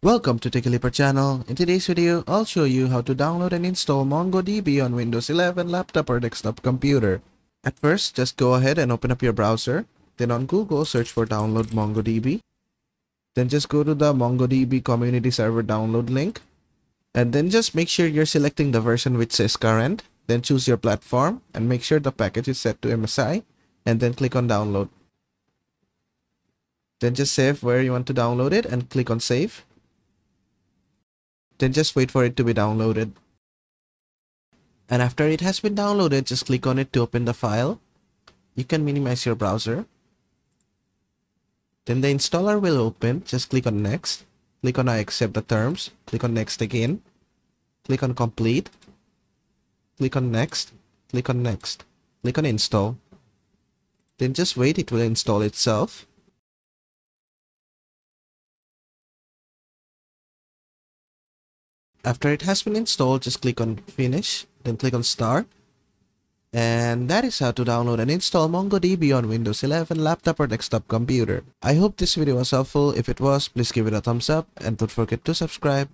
Welcome to TechLeaper channel. In today's video, I'll show you how to download and install MongoDB on Windows 11 laptop or desktop computer. At first, just go ahead and open up your browser. Then on Google, search for download MongoDB. Then just go to the MongoDB community server download link. And then just make sure you're selecting the version which says current. Then choose your platform and make sure the package is set to MSI. And then click on download. Then just save where you want to download it and click on save. Then just wait for it to be downloaded. And after it has been downloaded, just click on it to open the file. You can minimize your browser. Then the installer will open. Just click on next. Click on I accept the terms. Click on next again. Click on complete. Click on next. Click on next. Click on install. Then just wait, it will install itself. After it has been installed, just click on finish, then click on start. And that is how to download and install MongoDB on Windows 11 laptop or desktop computer. I hope this video was helpful. If it was, please give it a thumbs up and don't forget to subscribe.